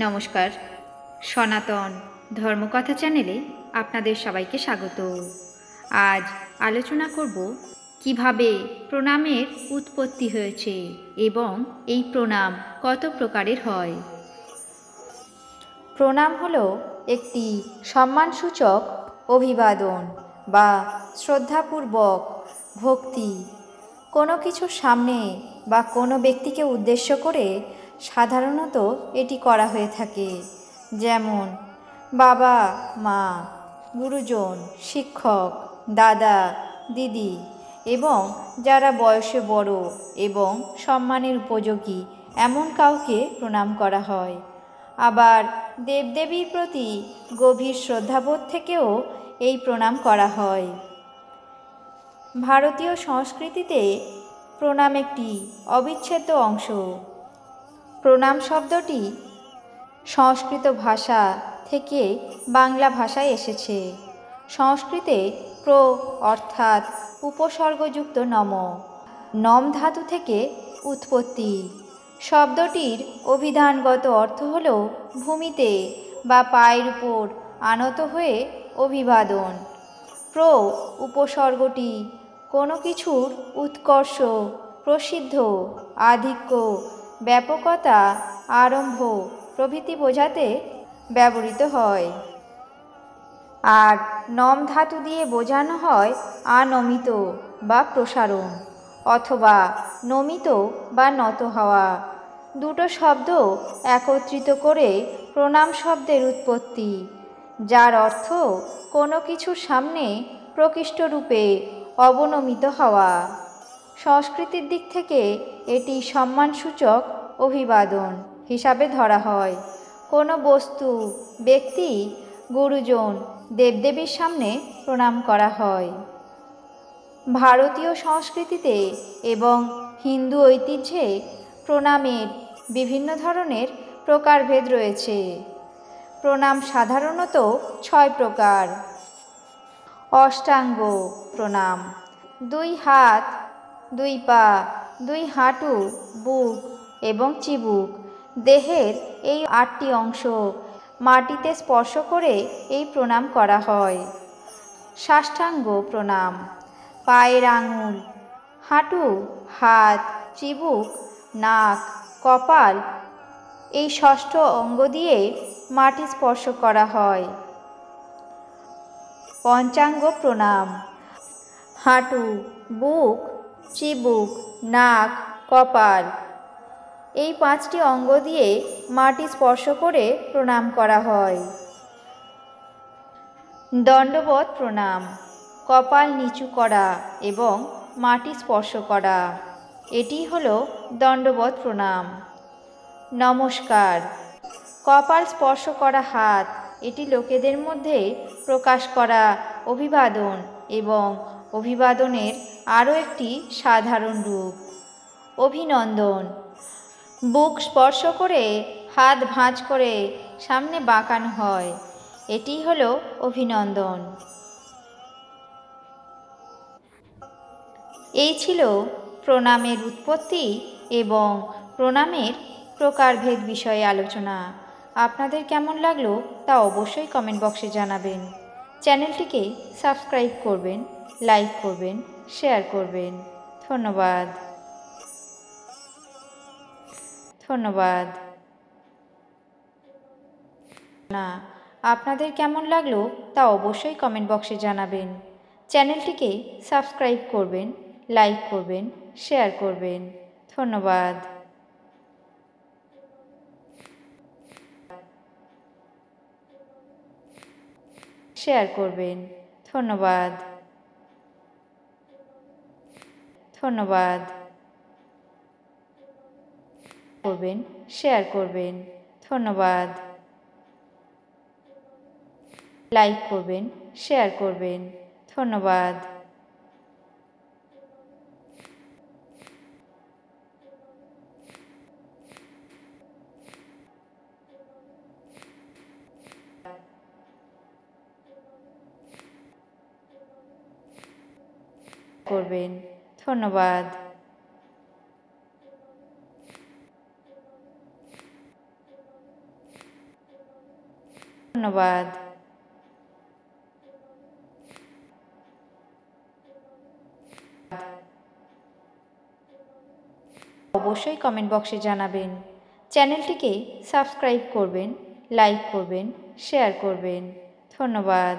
নমস্কার, সনাতন ধর্মকথা চ্যানেলে আপনাদের সবাইকে স্বাগত। আজ আলোচনা করব কিভাবে প্রণামের উৎপত্তি হয়েছে এবং এই প্রণাম কত প্রকারের হয়। প্রণাম হলো একটি সম্মানসূচক অভিবাদন বা শ্রদ্ধাপূর্বক ভক্তি। কোনো কিছুর সামনে বা কোনো ব্যক্তিকে উদ্দেশ্য করে সাধারণত এটি করা হয়ে থাকে, যেমন বাবা মা, গুরুজন, শিক্ষক, দাদা দিদি এবং যারা বয়সে বড় এবং সম্মানের উপযোগী এমন কাউকে প্রণাম করা হয়। আবার দেবদেবীর প্রতি গভীর শ্রদ্ধাবোধ থেকেও এই প্রণাম করা হয়। ভারতীয় সংস্কৃতিতে প্রণাম একটি অবিচ্ছেদ্য অংশ। প্রণাম শব্দটি সংস্কৃত ভাষা থেকে বাংলা ভাষায় এসেছে। সংস্কৃতে প্র অর্থাৎ উপসর্গযুক্ত নম, নম ধাতু থেকে উৎপত্তি। শব্দটির অভিধানগত অর্থ হল ভূমিতে বা পায়ের উপর আনত হয়ে অভিবাদন। প্র উপসর্গটি কোনো কিছুর উৎকর্ষ, প্রসিদ্ধ, আধিক্য, ব্যাপকতা, আরম্ভ প্রভৃতি বোঝাতে ব্যবহৃত হয়। আর নম ধাতু দিয়ে বোঝানো হয় আনমিত বা প্রসারণ, অথবা নমিত বা নত হওয়া। দুটো শব্দ একত্রিত করে প্রণাম শব্দের উৎপত্তি, যার অর্থ কোনো কিছুর সামনে প্রকৃষ্টরূপে অবনমিত হওয়া। সংস্কৃতির দিক থেকে এটি সম্মানসূচক অভিবাদন হিসাবে ধরা হয়। কোনো বস্তু, ব্যক্তি, গুরুজন, দেবদেবীর সামনে প্রণাম করা হয়। ভারতীয় সংস্কৃতিতে এবং হিন্দু ঐতিহ্যে প্রণামের বিভিন্ন ধরনের প্রকারভেদ রয়েছে। প্রণাম সাধারণত 6 প্রকার। অষ্টাঙ্গ প্রণাম: 2 হাত, 2 পা, 2 হাঁটু, বুক এবং চিবুক, দেহের এই 8টি অংশ মাটিতে স্পর্শ করে এই প্রণাম করা হয়। সাষ্টাঙ্গ প্রণাম: পায়ের আঙুল, হাঁটু, হাত, চিবুক, নাক, কপাল এই 6ষ্ঠ অঙ্গ দিয়ে মাটি স্পর্শ করা হয়। পঞ্চাঙ্গ প্রণাম: হাঁটু, বুক, চিবুক, নাক, কপাল এই 5টি অঙ্গ দিয়ে মাটি স্পর্শ করে প্রণাম করা হয়। দণ্ডবত প্রণাম: কপাল নিচু করা এবং মাটি স্পর্শ করা, এটি হলো দণ্ডবত প্রণাম। নমস্কার: কপাল স্পর্শ করা হাত, এটি লোকেদের মধ্যে প্রকাশ করা অভিবাদন এবং অভিবাদনের আরও একটি সাধারণ রূপ। অভিনন্দন: বুক স্পর্শ করে হাত ভাঁজ করে সামনে বাঁকানো হয়, এটি হলো অভিনন্দন। এই ছিল প্রণামের উৎপত্তি এবং প্রণামের প্রকারভেদ বিষয়ে আলোচনা। আপনাদের কেমন লাগলো তা অবশ্যই কমেন্ট বক্সে জানাবেন। চ্যানেলটিকে সাবস্ক্রাইব করবেন, লাইক করবেন, শেয়ার করবেন। ধন্যবাদ। ধন্যবাদ। আপনাদের কেমন লাগলো তা অবশ্যই কমেন্ট বক্সে জানাবেন। চ্যানেলটিকে সাবস্ক্রাইব করবেন, লাইক করবেন, শেয়ার করবেন। ধন্যবাদ। শেয়ার করবেন। ধন্যবাদ। ধন্যবাদ। করবেন, শেয়ার করবেন। ধন্যবাদ। লাইক করবেন, শেয়ার করবেন। ধন্যবাদ। করবেন। ধন্যবাদ। ধন্যবাদ। অবশ্যই কমেন্ট বক্সে জানাবেন। চ্যানেলটিকে সাবস্ক্রাইব করবেন, লাইক করবেন, শেয়ার করবেন। ধন্যবাদ।